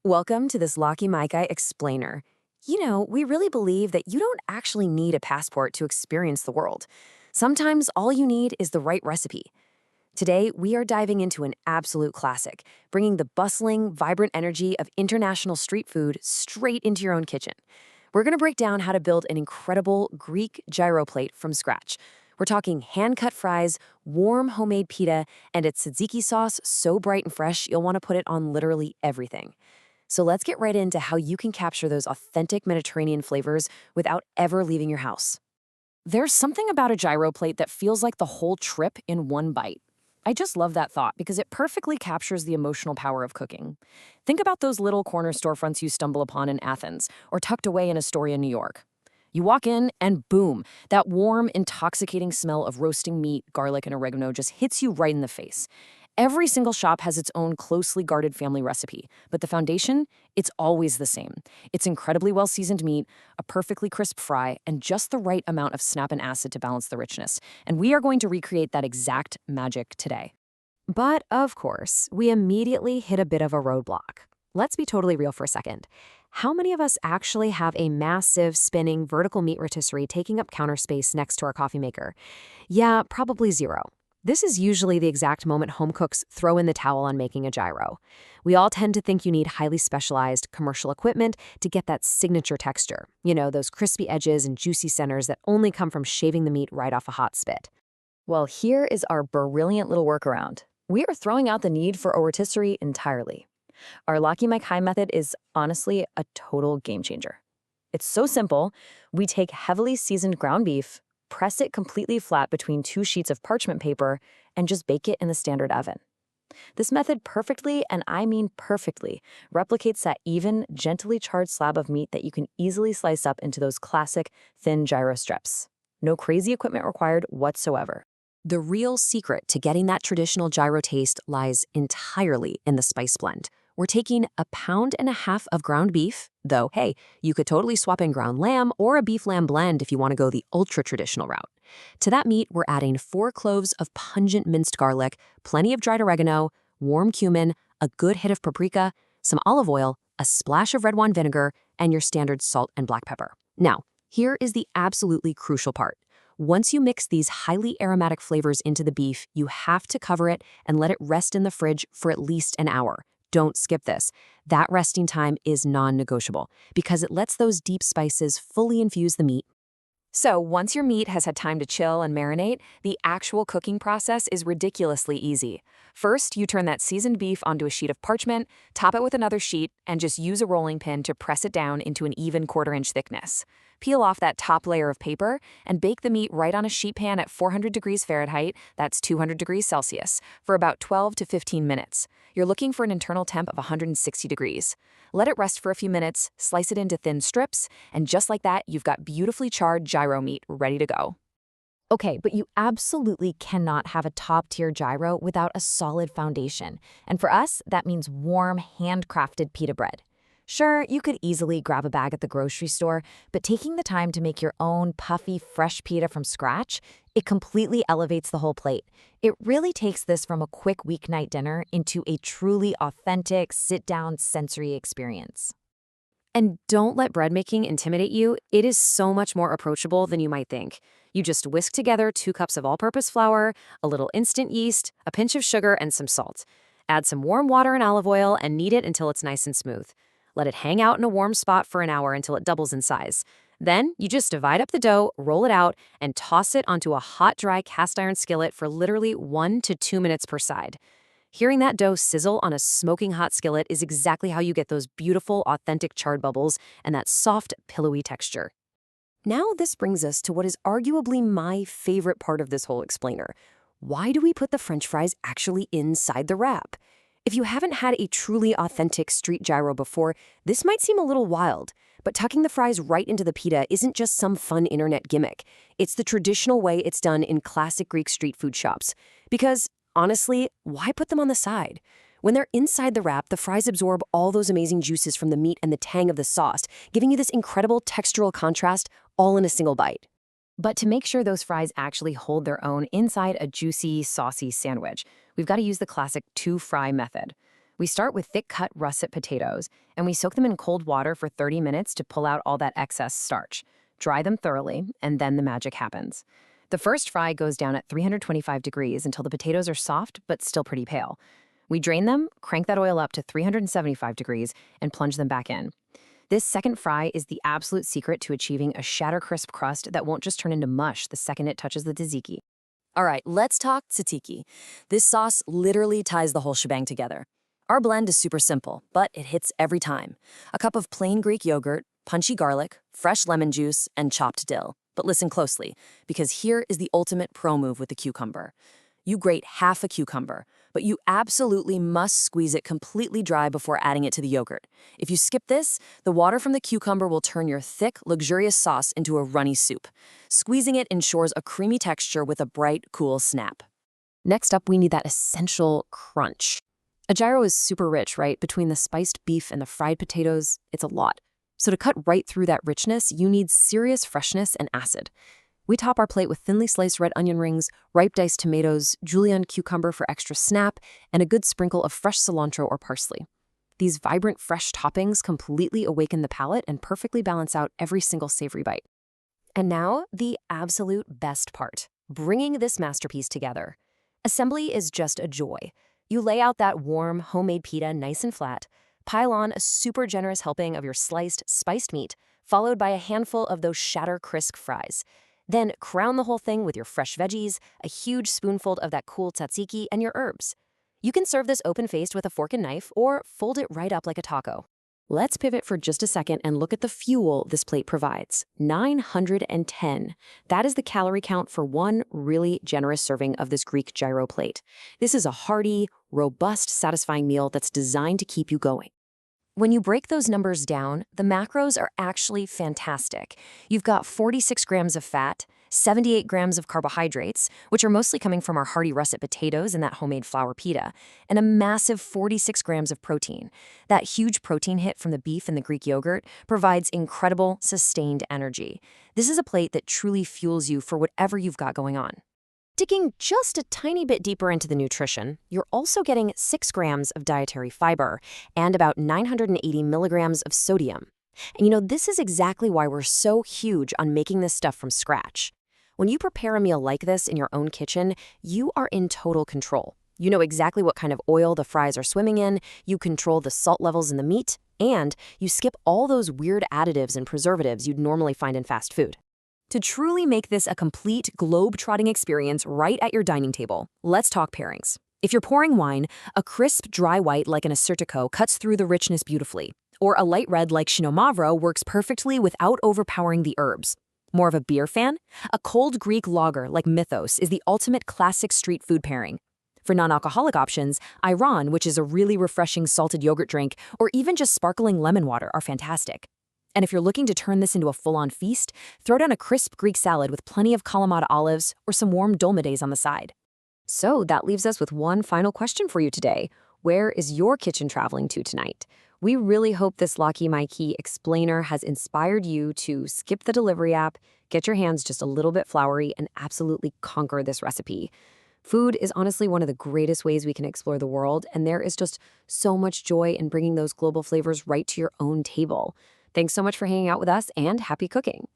Welcome to this Locky Micah explainer. We really believe that you don't actually need a passport to experience the world. Sometimes all you need is the right recipe. Today, we are diving into an absolute classic, bringing the bustling, vibrant energy of international street food straight into your own kitchen. We're going to break down how to build an incredible Greek gyro plate from scratch. We're talking hand-cut fries, warm homemade pita, and a tzatziki sauce so bright and fresh you'll want to put it on literally everything. So let's get right into how you can capture those authentic Mediterranean flavors without ever leaving your house. There's something about a gyro plate that feels like the whole trip in one bite. I just love that thought because it perfectly captures the emotional power of cooking. Think about those little corner storefronts you stumble upon in Athens or tucked away in Astoria, New York. You walk in and boom, that warm, intoxicating smell of roasting meat, garlic, and oregano just hits you right in the face. Every single shop has its own closely guarded family recipe, but the foundation, it's always the same. It's incredibly well-seasoned meat, a perfectly crisp fry, and just the right amount of snap and acid to balance the richness. And we are going to recreate that exact magic today. But of course, we immediately hit a bit of a roadblock. Let's be totally real for a second. How many of us actually have a massive, spinning, vertical meat rotisserie taking up counter space next to our coffee maker? Yeah, probably zero. This is usually the exact moment home cooks throw in the towel on making a gyro. We all tend to think you need highly specialized commercial equipment to get that signature texture. Those crispy edges and juicy centers that only come from shaving the meat right off a hot spit. Well, here is our brilliant little workaround. We are throwing out the need for a rotisserie entirely. Our Locky Mike High method is honestly a total game changer. It's so simple. We take heavily seasoned ground beef, press it completely flat between two sheets of parchment paper, and just bake it in the standard oven. This method perfectly, and I mean perfectly, replicates that even, gently charred slab of meat that you can easily slice up into those classic thin gyro strips. No crazy equipment required whatsoever. The real secret to getting that traditional gyro taste lies entirely in the spice blend. We're taking 1.5 pounds of ground beef, though, hey, you could totally swap in ground lamb or a beef-lamb blend if you want to go the ultra-traditional route. To that meat, we're adding 4 cloves of pungent minced garlic, plenty of dried oregano, warm cumin, a good hit of paprika, some olive oil, a splash of red wine vinegar, and your standard salt and black pepper. Now, here is the absolutely crucial part. Once you mix these highly aromatic flavors into the beef, you have to cover it and let it rest in the fridge for at least an hour. Don't skip this. That resting time is non-negotiable because it lets those deep spices fully infuse the meat. So once your meat has had time to chill and marinate, the actual cooking process is ridiculously easy. First, you turn that seasoned beef onto a sheet of parchment, top it with another sheet, and just use a rolling pin to press it down into an even 1/4-inch thickness. Peel off that top layer of paper and bake the meat right on a sheet pan at 400 degrees Fahrenheit, that's 200 degrees Celsius, for about 12 to 15 minutes. You're looking for an internal temp of 160 degrees. Let it rest for a few minutes, slice it into thin strips, and just like that, you've got beautifully charred gyro meat ready to go. Okay, but you absolutely cannot have a top-tier gyro without a solid foundation. And for us, that means warm, handcrafted pita bread. Sure, you could easily grab a bag at the grocery store, but taking the time to make your own puffy, fresh pita from scratch, it completely elevates the whole plate. It really takes this from a quick weeknight dinner into a truly authentic, sit-down sensory experience. And don't let bread making intimidate you. It is so much more approachable than you might think. You just whisk together 2 cups of all-purpose flour, a little instant yeast, a pinch of sugar, and some salt. Add some warm water and olive oil and knead it until it's nice and smooth. Let it hang out in a warm spot for an hour until it doubles in size. Then you just divide up the dough, roll it out, and toss it onto a hot, dry cast iron skillet for literally 1 to 2 minutes per side. Hearing that dough sizzle on a smoking hot skillet is exactly how you get those beautiful, authentic charred bubbles and that soft, pillowy texture. Now this brings us to what is arguably my favorite part of this whole explainer. Why do we put the French fries actually inside the wrap? If you haven't had a truly authentic street gyro before, this might seem a little wild. But tucking the fries right into the pita isn't just some fun internet gimmick. It's the traditional way it's done in classic Greek street food shops. Because honestly, why put them on the side? When they're inside the wrap, the fries absorb all those amazing juices from the meat and the tang of the sauce, giving you this incredible textural contrast all in a single bite. But to make sure those fries actually hold their own inside a juicy, saucy sandwich, we've got to use the classic 2-fry method. We start with thick-cut russet potatoes, and we soak them in cold water for 30 minutes to pull out all that excess starch. Dry them thoroughly, and then the magic happens. The first fry goes down at 325 degrees until the potatoes are soft but still pretty pale. We drain them, crank that oil up to 375 degrees, and plunge them back in. This second fry is the absolute secret to achieving a shatter-crisp crust that won't just turn into mush the second it touches the tzatziki. All right, let's talk tzatziki. This sauce literally ties the whole shebang together. Our blend is super simple, but it hits every time. A cup of plain Greek yogurt, punchy garlic, fresh lemon juice, and chopped dill. But listen closely, because here is the ultimate pro move with the cucumber. You grate half a cucumber, but you absolutely must squeeze it completely dry before adding it to the yogurt. If you skip this, the water from the cucumber will turn your thick, luxurious sauce into a runny soup. Squeezing it ensures a creamy texture with a bright, cool snap. Next up, we need that essential crunch. A gyro is super rich, right? Between the spiced beef and the fried potatoes, it's a lot. So to cut right through that richness, you need serious freshness and acid. We top our plate with thinly sliced red onion rings, ripe diced tomatoes, julienned cucumber for extra snap, and a good sprinkle of fresh cilantro or parsley. These vibrant, fresh toppings completely awaken the palate and perfectly balance out every single savory bite. And now, the absolute best part, bringing this masterpiece together. Assembly is just a joy. You lay out that warm, homemade pita nice and flat, pile on a super generous helping of your sliced, spiced meat, followed by a handful of those shatter-crisp fries. Then crown the whole thing with your fresh veggies, a huge spoonful of that cool tzatziki, and your herbs. You can serve this open-faced with a fork and knife or fold it right up like a taco. Let's pivot for just a second and look at the fuel this plate provides. 910. That is the calorie count for one really generous serving of this Greek gyro plate. This is a hearty, robust, satisfying meal that's designed to keep you going. When you break those numbers down, the macros are actually fantastic. You've got 46 grams of fat, 78 grams of carbohydrates, which are mostly coming from our hearty russet potatoes and that homemade flour pita, and a massive 46 grams of protein. That huge protein hit from the beef and the Greek yogurt provides incredible, sustained energy. This is a plate that truly fuels you for whatever you've got going on. Digging just a tiny bit deeper into the nutrition, you're also getting 6 grams of dietary fiber and about 980 milligrams of sodium. And this is exactly why we're so huge on making this stuff from scratch. When you prepare a meal like this in your own kitchen, you are in total control. You know exactly what kind of oil the fries are swimming in, you control the salt levels in the meat, and you skip all those weird additives and preservatives you'd normally find in fast food. To truly make this a complete globe-trotting experience right at your dining table, let's talk pairings. If you're pouring wine, a crisp, dry white like an Asurtico cuts through the richness beautifully, or a light red like Pinot Mavro works perfectly without overpowering the herbs. More of a beer fan? A cold Greek lager like Mythos is the ultimate classic street food pairing. For non-alcoholic options, Iran, which is a really refreshing salted yogurt drink, or even just sparkling lemon water are fantastic. And if you're looking to turn this into a full-on feast, throw down a crisp Greek salad with plenty of Kalamata olives or some warm dolmades on the side. So that leaves us with one final question for you today. Where is your kitchen traveling to tonight? We really hope this Locky Mikey explainer has inspired you to skip the delivery app, get your hands just a little bit floury, and absolutely conquer this recipe. Food is honestly one of the greatest ways we can explore the world, and there is just so much joy in bringing those global flavors right to your own table. Thanks so much for hanging out with us, and happy cooking.